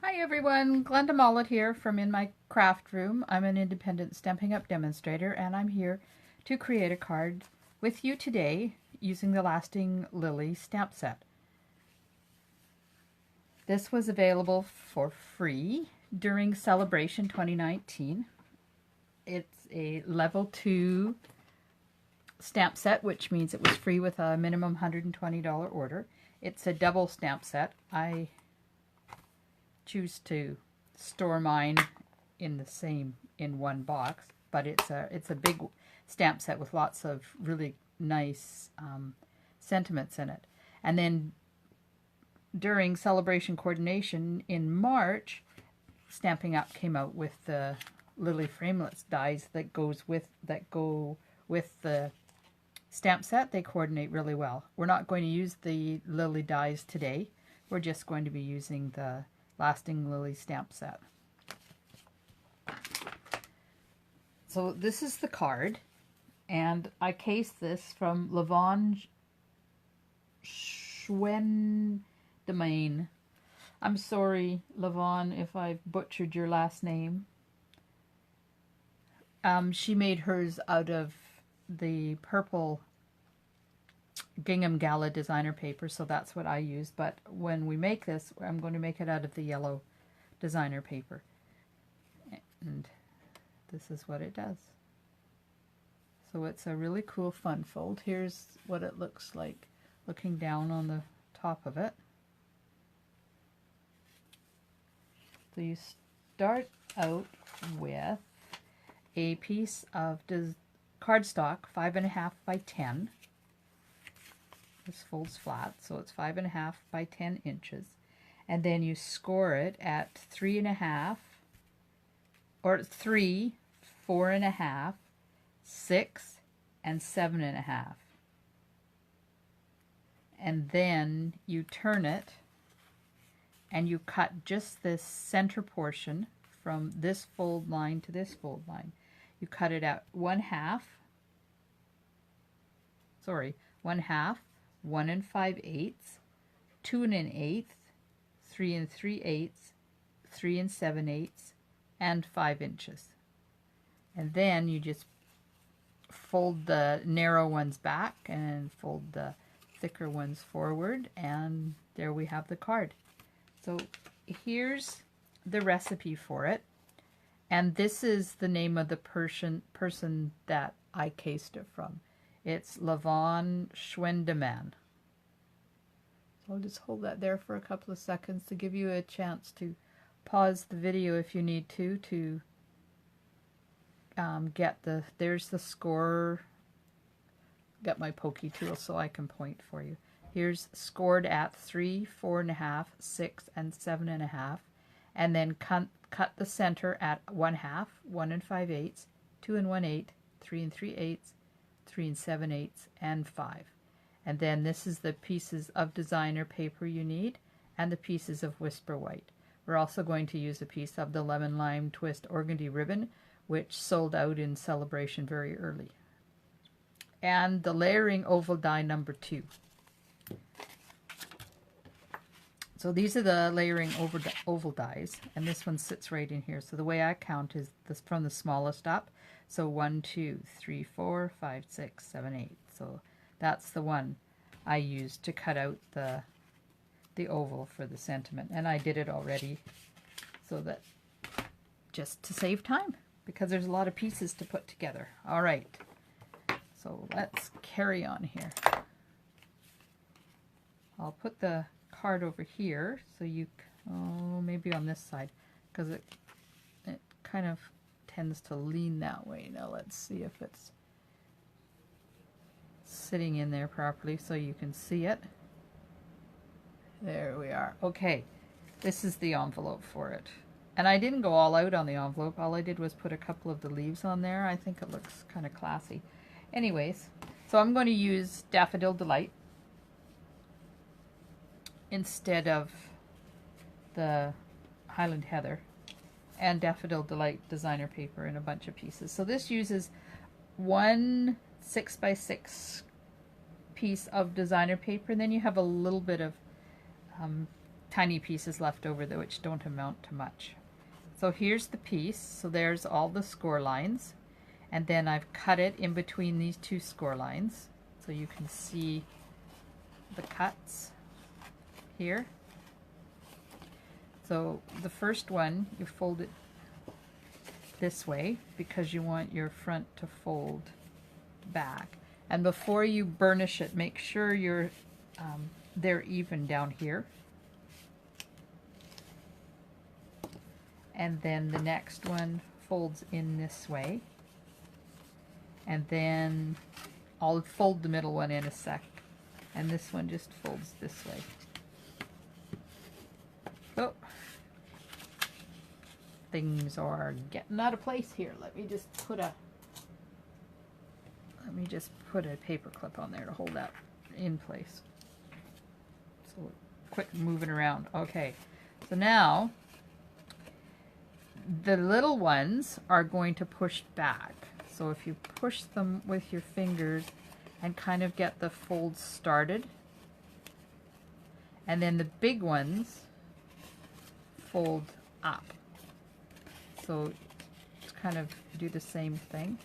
Hi everyone, Glenda Mollet here from In My Craft Room. I'm an independent Stampin' Up! Demonstrator and I'm here to create a card with you today using the Lasting Lily stamp set. This was available for free during Celebration 2019. It's a level 2 stamp set, which means it was free with a minimum $120 order. It's a double stamp set. I choose to store mine in one box, but it's a big stamp set with lots of really nice sentiments in it. And then during Celebration Coordination in March, Stampin' Up! Came out with the Lily Framelits dies that go with the stamp set. They coordinate really well. We're not going to use the Lily dies today. We're just going to be using the Lasting Lily stamp set. So this is the card, and I cased this from Levon Schwendemain. I'm sorry, Levon, if I've butchered your last name. She made hers out of the purple Gingham Gala designer paper, so that's what I use. But when we make this, I'm going to make it out of the yellow designer paper. And this is what it does. So it's a really cool fun fold. Here's what it looks like looking down on the top of it. So you start out with a piece of cardstock, 5.5 by 10. This folds flat, so it's 5.5 by 10 inches. And then you score it at 3.5, or 3, 4.5, 6, and 7.5. And then you turn it and you cut just this center portion from this fold line to this fold line. You cut it out 1/2, 1 5/8, 2 1/8, 3 3/8, 3 7/8, and 5 inches. And then you just fold the narrow ones back and fold the thicker ones forward, and there we have the card. So here's the recipe for it, and this is the name of the person that I cased it from. It's Levon Schwendemain. So I'll just hold that there for a couple of seconds to give you a chance to pause the video if you need to get there's the score. Get my pokey tool so I can point for you. Here's scored at 3, 4.5, 6, and 7.5, and then cut the center at 1/2, 1 5/8, 2 1/8, 3 3/8, 3 7/8, and 5. And then this is the pieces of designer paper you need and the pieces of Whisper White. We're also going to use a piece of the Lemon Lime Twist Organdy ribbon, which sold out in Celebration very early. And the layering oval die number 2. So these are the layering oval dies, and this one sits right in here. So the way I count is this from the smallest up. So 1, 2, 3, 4, 5, 6, 7, 8. So that's the one I used to cut out the oval for the sentiment. And I did it already so that just to save time, because there's a lot of pieces to put together. All right, so let's carry on here. I'll put the card over here so you, maybe on this side, because it kind of tends to lean that way. Now let's see if it's sitting in there properly so you can see it. There we are. Okay, this is the envelope for it. And I didn't go all out on the envelope. All I did was put a couple of the leaves on there. I think it looks kind of classy. Anyways, so I'm going to use Daffodil Delight instead of the Highland Heather, and Daffodil Delight designer paper in a bunch of pieces. So this uses one 6x6 piece of designer paper, and then you have a little bit of tiny pieces left over though, which don't amount to much. So here's the piece. So there's all the score lines. And then I've cut it in between these two score lines. So you can see the cuts here. So the first one, you fold it this way because you want your front to fold back. And before you burnish it, make sure they're even down here. And then the next one folds in this way. And then I'll fold the middle one in a sec. And this one just folds this way. Oh, things are getting out of place here. Let me just put a paper clip on there to hold that in place. So quit moving around. Okay, so now the little ones are going to push back. So if you push them with your fingers and kind of get the folds started, and then the big ones fold up. So just kind of do the same thing.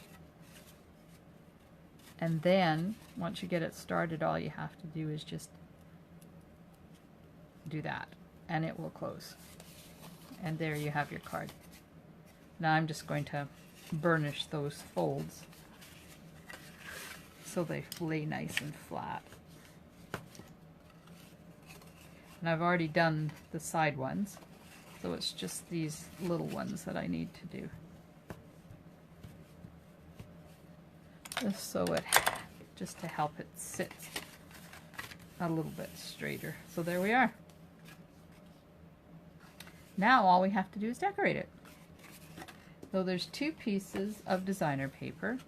And then once you get it started, all you have to do is just do that and it will close. And there you have your card. Now I'm just going to burnish those folds so they lay nice and flat. And I've already done the side ones, so it's just these little ones that I need to do. Just to help it sit a little bit straighter. So there we are. Now all we have to do is decorate it. So there's two pieces of designer paper,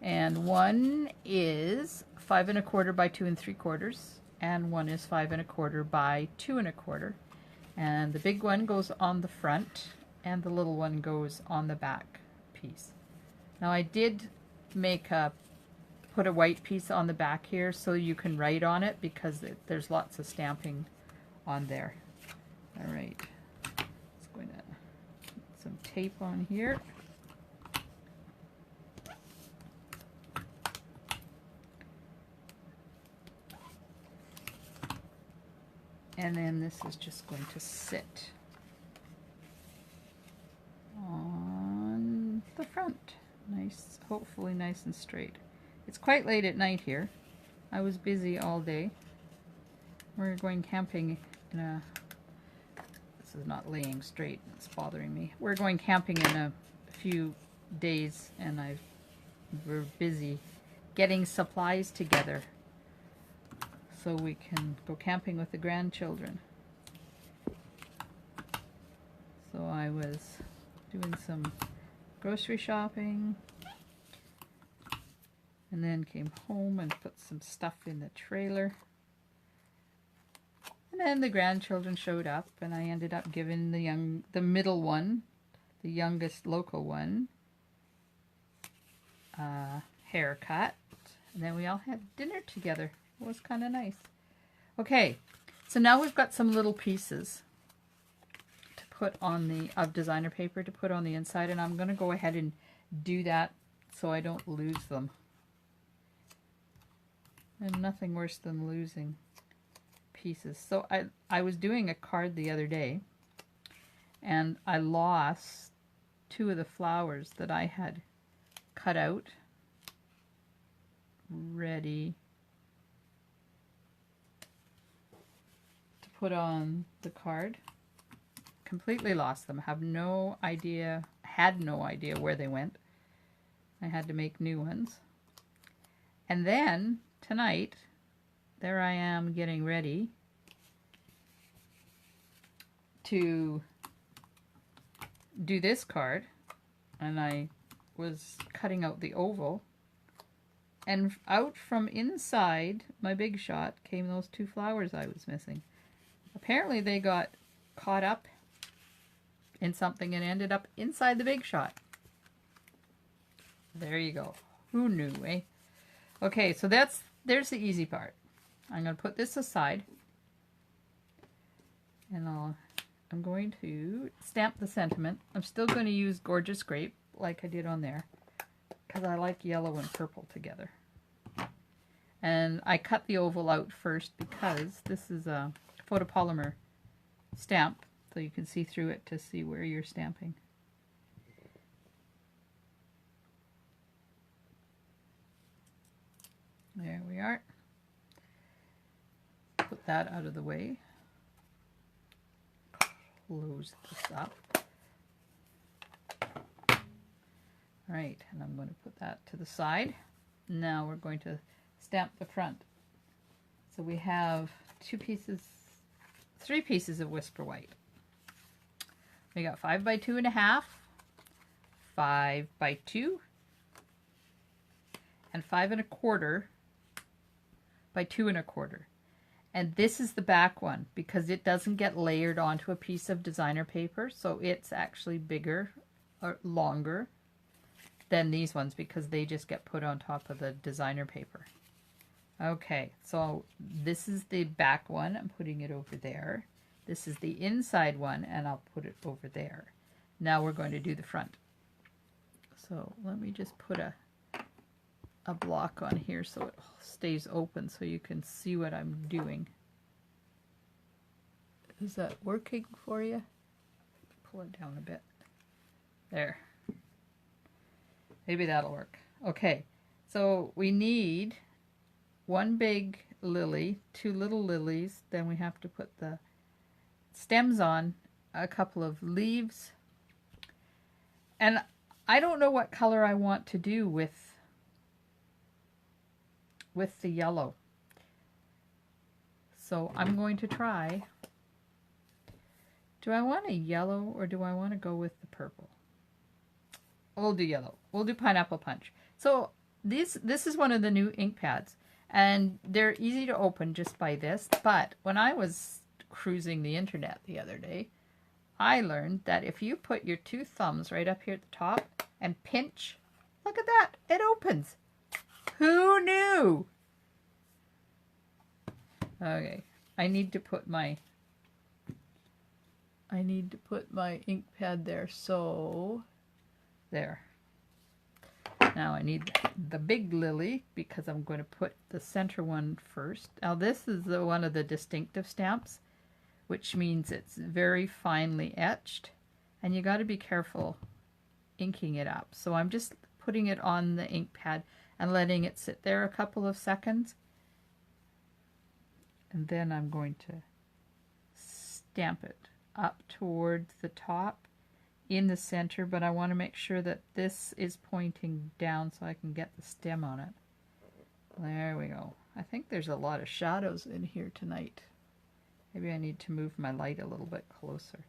and one is 5 1/4 by 2 3/4, and one is 5 1/4 by 2 1/4. And the big one goes on the front, and the little one goes on the back piece. Now I did put a white piece on the back here so you can write on it because there's lots of stamping on there. All right, just going to put some tape on here. And then this is just going to sit on the front. Nice, hopefully nice and straight. It's quite late at night here. I was busy all day. We're going camping in a... This is not laying straight, it's bothering me. We're going camping in a few days and we're busy getting supplies together so we can go camping with the grandchildren. So I was doing some grocery shopping and then came home and put some stuff in the trailer. And then the grandchildren showed up and I ended up giving the middle one, the youngest local one, a haircut. And then we all had dinner together. It was kind of nice. Okay, so now we've got some little pieces to put on of designer paper to put on the inside, and I'm going to go ahead and do that so I don't lose them. And nothing worse than losing pieces. So I was doing a card the other day and I lost 2 of the flowers that I had cut out ready to put on the card. Completely lost them. Have no idea, had no idea where they went. I had to make new ones. And then tonight, there I am getting ready to do this card, and I was cutting out the oval, and out from inside my Big Shot came those 2 flowers I was missing. Apparently they got caught up in something and ended up inside the Big Shot. There you go. Who knew, eh? Okay, so there's the easy part. I'm going to put this aside. And I'm going to stamp the sentiment. I'm still going to use Gorgeous Grape like I did on there, because I like yellow and purple together. And I cut the oval out first because this is a photopolymer stamp, so you can see through it to see where you're stamping. There we are. Put that out of the way. Close this up. All right, and I'm going to put that to the side. Now we're going to stamp the front. So we have three pieces of Whisper White. We got 5 by 2.5, 5 by 2, and 5 1/4 by 2 1/4. And this is the back one because it doesn't get layered onto a piece of designer paper, so it's actually bigger or longer than these ones because they just get put on top of the designer paper. Okay, so this is the back one. I'm putting it over there. This is the inside one, and I'll put it over there. Now we're going to do the front. So let me just put a block on here so it stays open so you can see what I'm doing. Is that working for you? Pull it down a bit. There. Maybe that'll work. Okay, so we need one big lily, 2 little lilies, then we have to put the stems on, a couple of leaves, and I don't know what color I want to do with the yellow. So I'm going to try. Do I want a yellow or do I want to go with the purple? We'll do yellow. We'll do Pineapple Punch. So this is one of the new ink pads, and they're easy to open just by this, but when I was cruising the internet the other day, I learned that if you put your 2 thumbs right up here at the top and pinch, look at that, it opens. Who knew? Okay, I need to put my ink pad there, so there. Now I need the big lily because I'm going to put the center one first. Now this is one of the distinctive stamps, which means it's very finely etched, and you got to be careful inking it up. So I'm just putting it on the ink pad and letting it sit there a couple of seconds, and then I'm going to stamp it up towards the top in the center, but I want to make sure that this is pointing down so I can get the stem on it. There we go. I think there's a lot of shadows in here tonight. Maybe I need to move my light a little bit closer.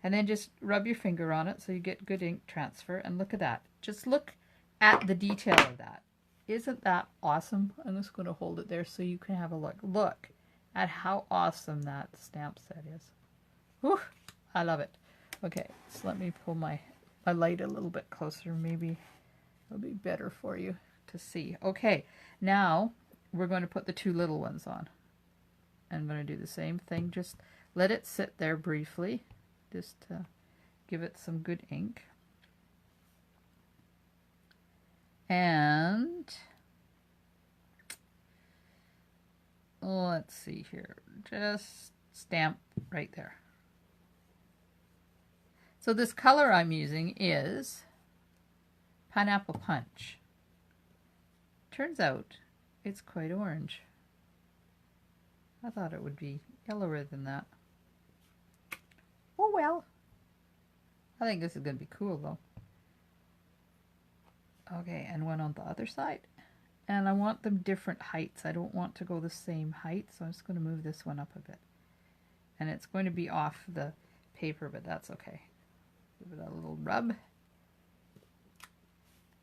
And then just rub your finger on it so you get good ink transfer, and look at that. Just look at the detail of that. Isn't that awesome? I'm just going to hold it there so you can have a look. Look at how awesome that stamp set is. Whew, I love it. Okay, so let me pull my light a little bit closer. Maybe it'll be better for you to see. Okay, now we're going to put the 2 little ones on. I'm going to do the same thing. Just let it sit there briefly, just to give it some good ink. And let's see here. Just stamp right there. So this color I'm using is Pineapple Punch. Turns out it's quite orange. I thought it would be yellower than that. Oh well. I think this is going to be cool though. Okay, and one on the other side. And I want them different heights. I don't want to go the same height, so I'm just going to move this one up a bit. And it's going to be off the paper, but that's okay. Give it a little rub.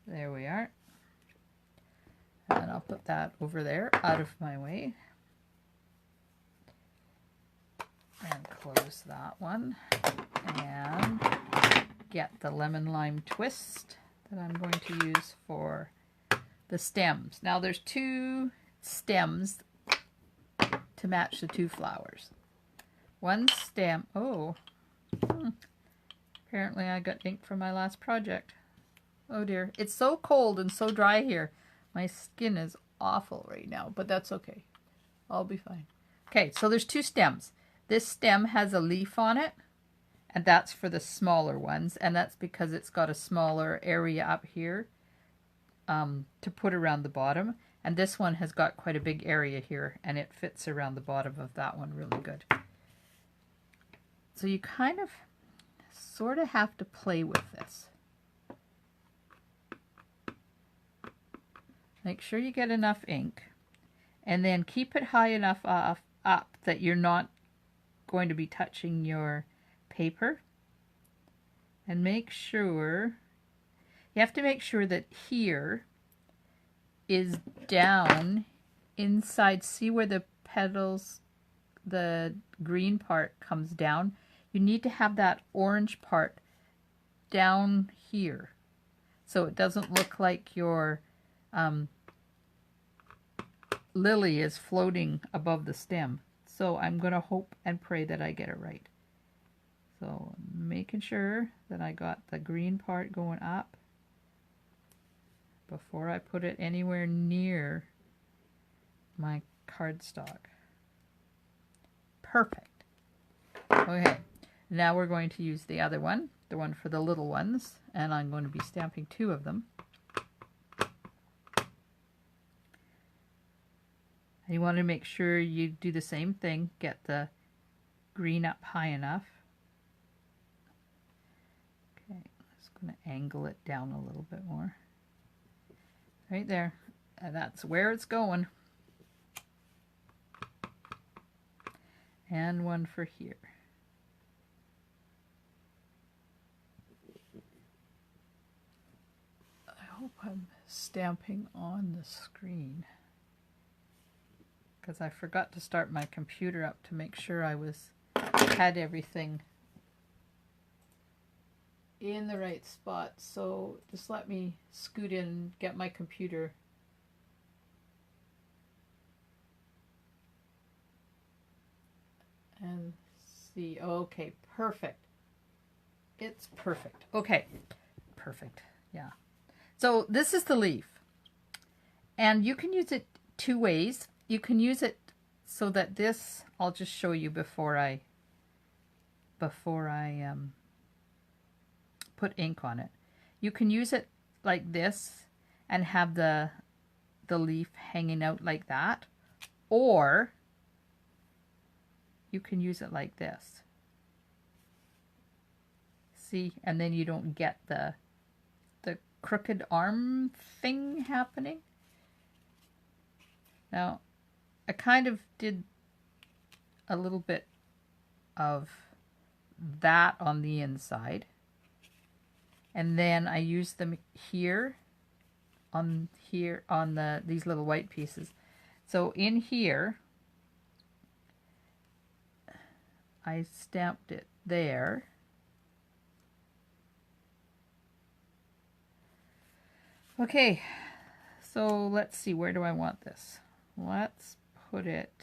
There we are. And I'll put that over there, out of my way. And close that one. And get the lemon lime twist that I'm going to use for the stems. Now there's 2 stems to match the 2 flowers. one stamp. Oh, apparently I got ink from my last project. Oh dear. It's so cold and so dry here. My skin is awful right now, but that's okay. I'll be fine. Okay, so there's two stems. This stem has a leaf on it, and that's for the smaller ones, and that's because it's got a smaller area up here to put around the bottom. And this one has got quite a big area here, and it fits around the bottom of that one really good. So you kind of sort of have to play with this. Make sure you get enough ink, and then keep it high enough up that you're not going to be touching your paper. And make sure, you have to make sure that here is down inside. See where the petals, the green part comes down? You need to have that orange part down here so it doesn't look like your lily is floating above the stem. So I'm going to hope and pray that I get it right. So making sure that I got the green part going up before I put it anywhere near my cardstock. Perfect. Okay, now we're going to use the other one, the one for the little ones, and I'm going to be stamping two of them. And you want to make sure you do the same thing, get the green up high enough. Okay, I'm just going to angle it down a little bit more. Right there. And that's where it's going. And one for here. I hope I'm stamping on the screen, because I forgot to start my computer up to make sure I had everything in the right spot. So just let me scoot in and get my computer. And see, okay, perfect. It's perfect. Okay, perfect, yeah. So this is the leaf. And you can use it two ways. You can use it so that this, I'll just show you before I put ink on it. You can use it like this and have the leaf hanging out like that, or you can use it like this. See, and then you don't get the crooked arm thing happening. Now, I kind of did a little bit of that on the inside. And then I used them here on these little white pieces. So in here, I stamped it there. Okay, so let's see, where do I want this? Let's put it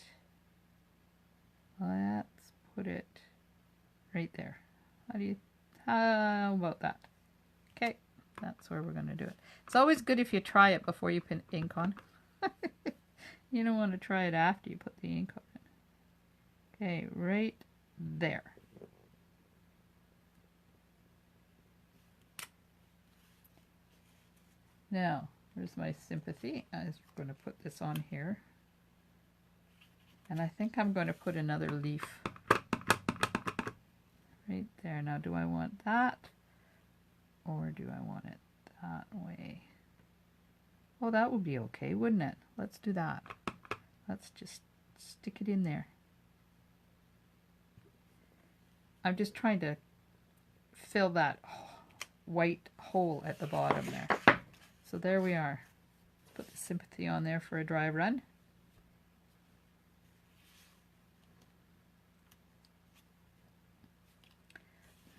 right there. How about that? Okay, that's where we're going to do it. It's always good if you try it before you put ink on. You don't want to try it after you put the ink on it. Okay, right there. Now, where's my sympathy? I'm going to put this on here. And I think I'm going to put another leaf right there. Now, do I want that? Or do I want it that way? Oh, that would be okay, wouldn't it? Let's do that. Let's just stick it in there. I'm just trying to fill that white hole at the bottom there. So there we are. Put the sympathy on there for a dry run.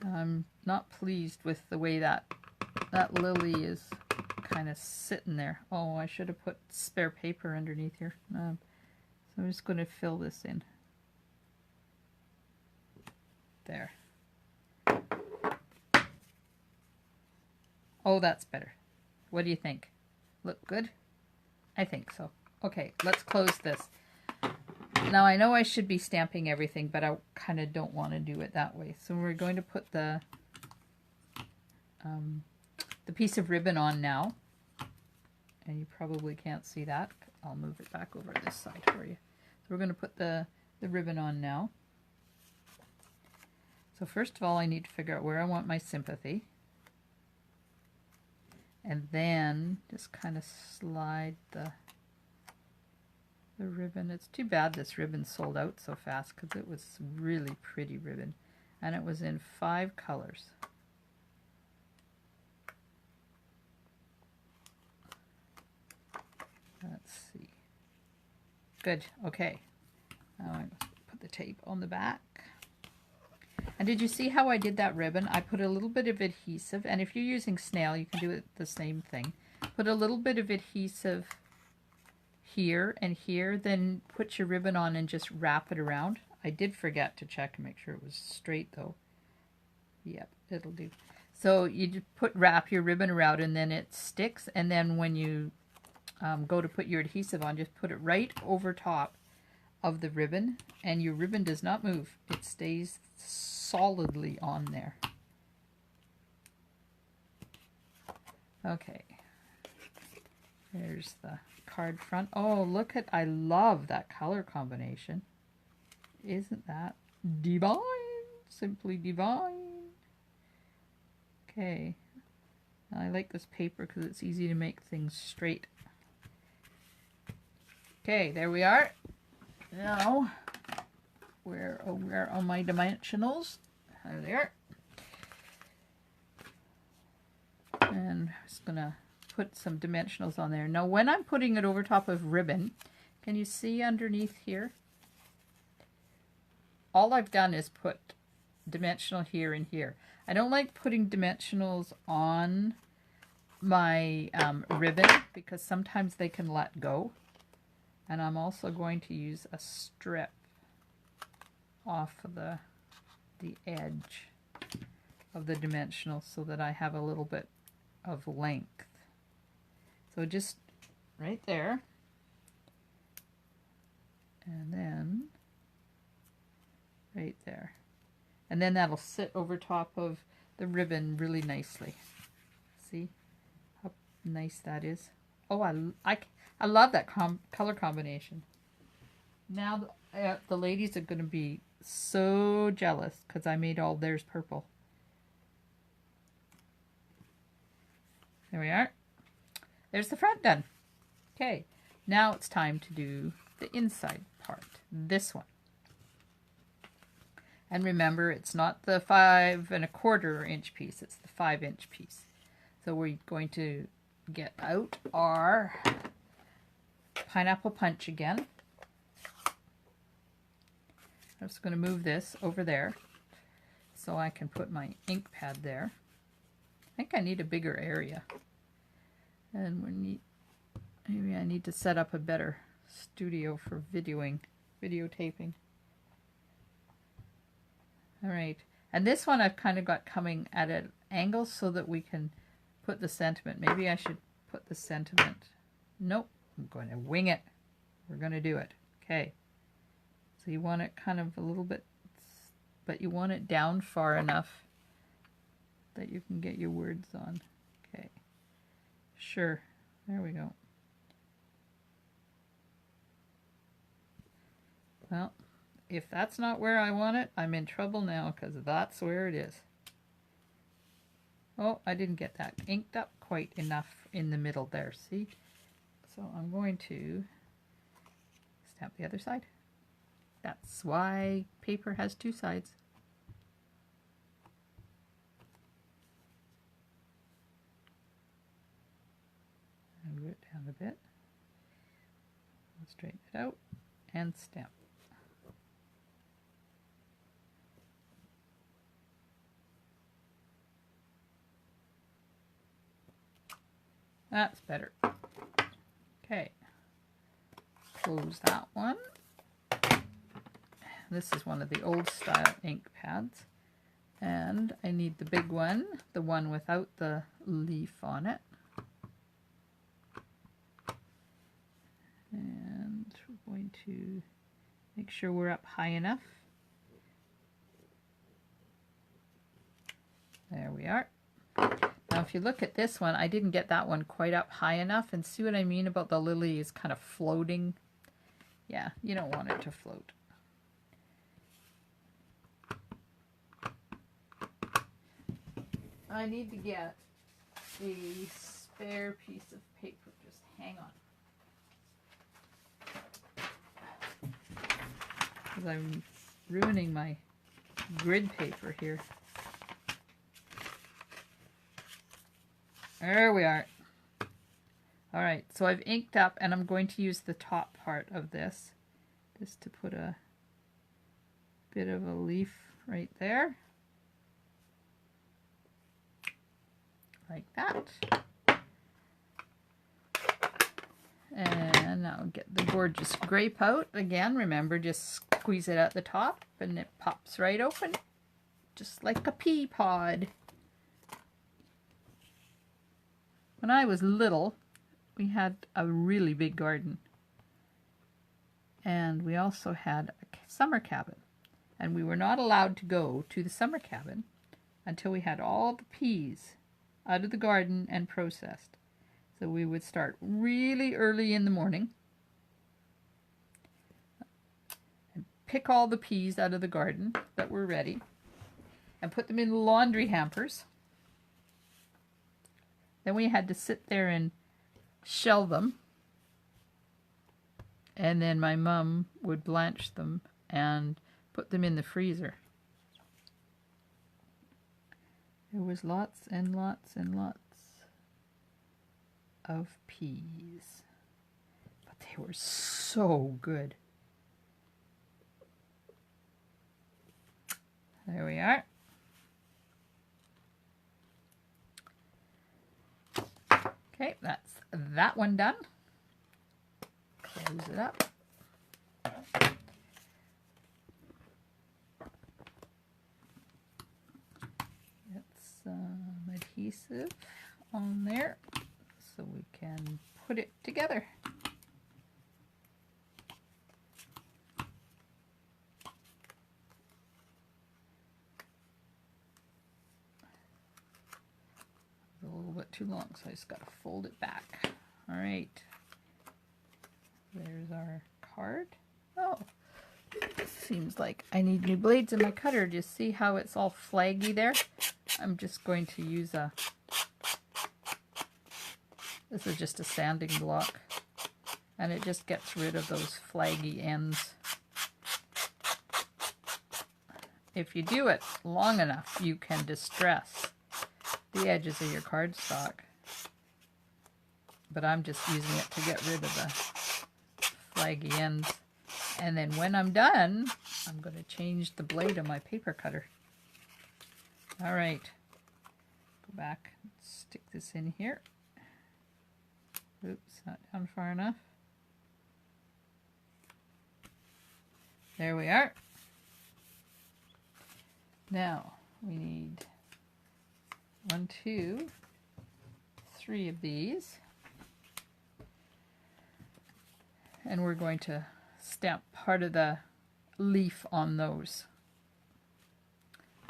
I'm not pleased with the way that lily is kind of sitting there. Oh, I should have put spare paper underneath here. So I'm just going to fill this in. There. Oh, that's better. What do you think? Look good? I think so. Okay, let's close this. Now I know I should be stamping everything, but I kind of don't want to do it that way. So we're going to put the piece of ribbon on now. And you probably can't see that. I'll move it back over this side for you. So we're going to put the ribbon on now. So first of all, I need to figure out where I want my sympathy. And then just kind of slide the ribbon. It's too bad this ribbon sold out so fast because it was really pretty ribbon. And it was in 5 colors. Let's see. Good. Okay. Now I'm going to put the tape on the back. And did you see how I did that ribbon? I put a little bit of adhesive, and if you're using snail, you can do it the same thing. Put a little bit of adhesive here and here, then put your ribbon on and just wrap it around. I did forget to check and make sure it was straight though. Yep, it'll do. So you wrap your ribbon around and then it sticks, and then when you go to put your adhesive on, just put it right over top of the ribbon, and your ribbon does not move. It stays solidly on there. Okay, there's the card front. Oh, look at, I love that color combination. Isn't that divine? Simply divine. Okay, I like this paper because it's easy to make things straight. Okay, there we are. Now, where are my dimensionals? There they are. And I'm just going to put some dimensionals on there. Now, when I'm putting it over top of ribbon, can you see underneath here? All I've done is put dimensional here and here. I don't like putting dimensionals on my ribbon because sometimes they can let go. And I'm also going to use a strip off of the edge of the dimensional so that I have a little bit of length. So just right there. And then right there. And then that'll sit over top of the ribbon really nicely. See how nice that is? Oh, I love that color combination. Now the ladies are going to be so jealous because I made all theirs purple. There we are. There's the front done. Okay, now it's time to do the inside part. This one. And remember, it's not the 5 1/4 inch piece, it's the 5-inch piece. So we're going to get out our pineapple punch again. I'm just going to move this over there so I can put my ink pad there. I think I need a bigger area. And maybe I need to set up a better studio for videotaping. Alright, and this one I've kind of got coming at an angle so that we can put the sentiment. Maybe I should put the sentiment. Nope, I'm going to wing it. We're going to do it. Okay. So you want it kind of a little bit, but you want it down far enough that you can get your words on. Okay. Sure. There we go. Well, if that's not where I want it, I'm in trouble now because that's where it is. Oh, I didn't get that inked up quite enough in the middle there, see? So I'm going to stamp the other side. That's why paper has 2 sides. Move it down a bit. Straighten it out and stamp. That's better. Okay. Close that one. This is one of the old style ink pads. And I need the big one, the one without the leaf on it. And we're going to make sure we're up high enough. There we are. Now if you look at this one, I didn't get that one quite up high enough, and see what I mean about the lily is kind of floating. Yeah, you don't want it to float. I need to get a spare piece of paper. Just hang on. Because I'm ruining my grid paper here. There we are. Alright, so I've inked up, and I'm going to use the top part of this just to put a bit of a leaf right there. Like that. And now get the gorgeous grape out. Again, remember, just squeeze it at the top and it pops right open, just like a pea pod. When I was little, we had a really big garden. And we also had a summer cabin. And we were not allowed to go to the summer cabin until we had all the peas out of the garden and processed. So we would start really early in the morning and pick all the peas out of the garden that were ready and put them in laundry hampers. Then we had to sit there and shell them, and then my mom would blanch them and put them in the freezer. There was lots and lots and lots of peas, but they were so good. There we are. Okay, that's that one done. Close it up. Get some adhesive on there so we can put it together. A little bit too long, so I just got to fold it back. All right. There's our card. Oh, seems like I need new blades in my cutter. Do you see how it's all flaggy there? I'm just going to use a... This is just a sanding block, and it just gets rid of those flaggy ends. If you do it long enough, you can distress the edges of your cardstock. But I'm just using it to get rid of the flaggy ends. And then when I'm done, I'm going to change the blade of my paper cutter. All right, go back, stick this in here. Oops, not down far enough. There we are. Now we need 1, 2, 3 of these. And we're going to stamp part of the leaf on those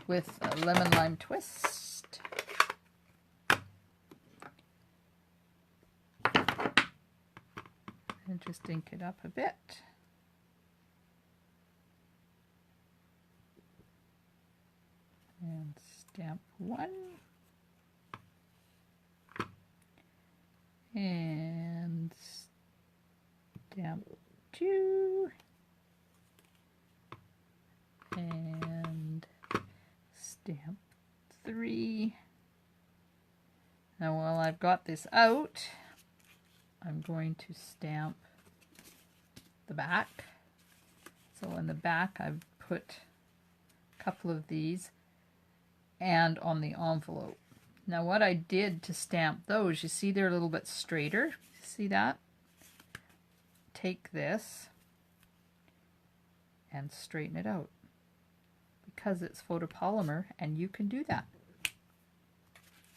with a lemon lime twist. And just ink it up a bit. And stamp 1. And stamp 2. And stamp 3. Now while I've got this out, I'm going to stamp the back. So on the back I've put a couple of these and on the envelope. Now what I did to stamp those, you see they're a little bit straighter. See that? Take this and straighten it out, because it's photopolymer, and you can do that.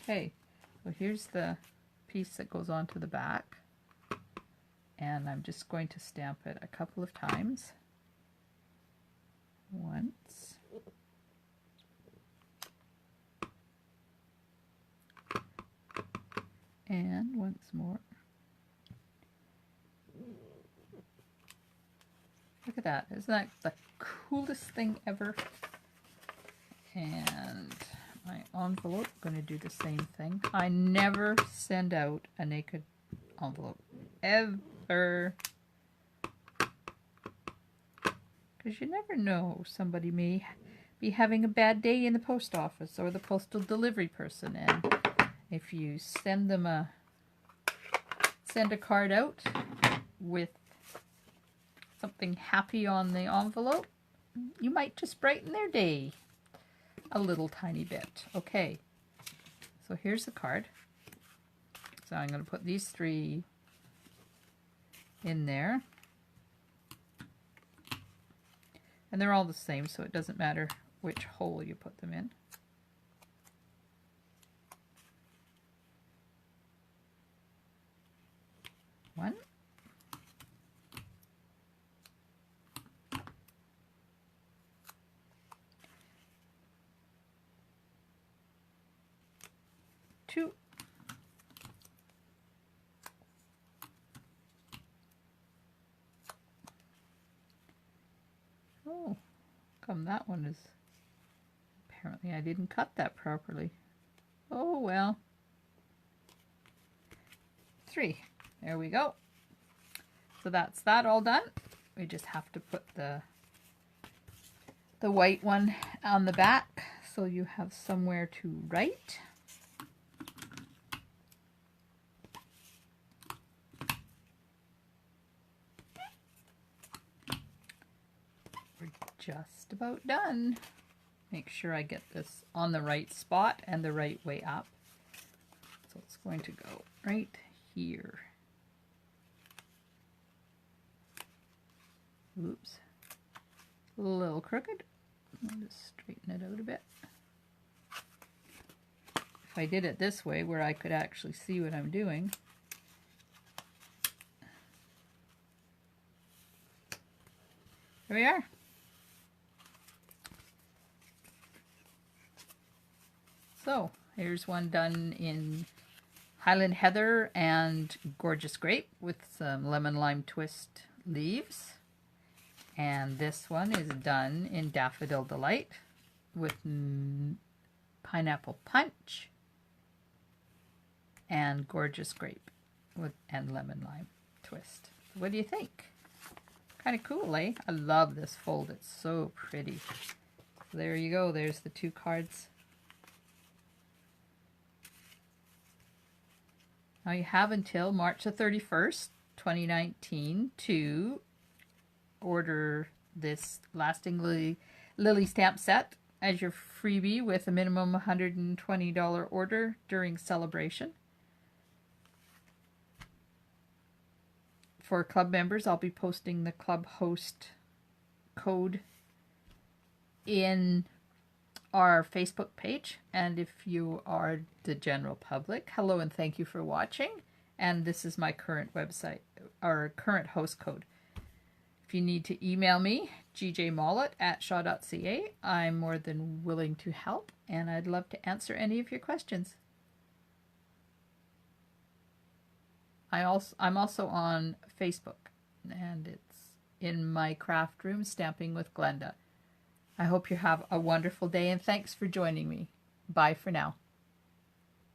Okay, so here's the piece that goes onto the back, and I'm just going to stamp it a couple of times. Once. And once more. Look at that. Isn't that the coolest thing ever? And my envelope, I'm going to do the same thing. I never send out a naked envelope. Ever. Because you never know. Somebody may be having a bad day in the post office or the postal delivery person. And if you send a card out with something happy on the envelope, you might just brighten their day a little tiny bit. Okay, so here's the card. So I'm going to put these 3 in there. And they're all the same, so it doesn't matter which hole you put them in. One. Two. Oh, come that one is, apparently I didn't cut that properly. Oh well. 3. There we go. So that's that all done. We just have to put the white one on the back so you have somewhere to write. We're just about done. Make sure I get this on the right spot and the right way up. So it's going to go right here. Oops. A little crooked. I'll just straighten it out a bit. If I did it this way where I could actually see what I'm doing. Here we are. So here's one done in Highland Heather and Gorgeous Grape with some lemon lime twist leaves. And this one is done in Daffodil Delight with Pineapple Punch and Gorgeous Grape and lemon lime twist. What do you think? Kind of cool, eh? I love this fold. It's so pretty. So there you go. There's the 2 cards. Now you have until March the 31st, 2019 to order this Lasting Lily stamp set as your freebie with a minimum $120 order during celebration. For club members, I'll be posting the club host code in our Facebook page. And if you are the general public, hello and thank you for watching. And this is my current website, our current host code. If you need to email me, gjmollet@shaw.ca, I'm more than willing to help, and I'd love to answer any of your questions. I'm also on Facebook, and it's in my craft room, Stamping with Glenda. I hope you have a wonderful day, and thanks for joining me. Bye for now.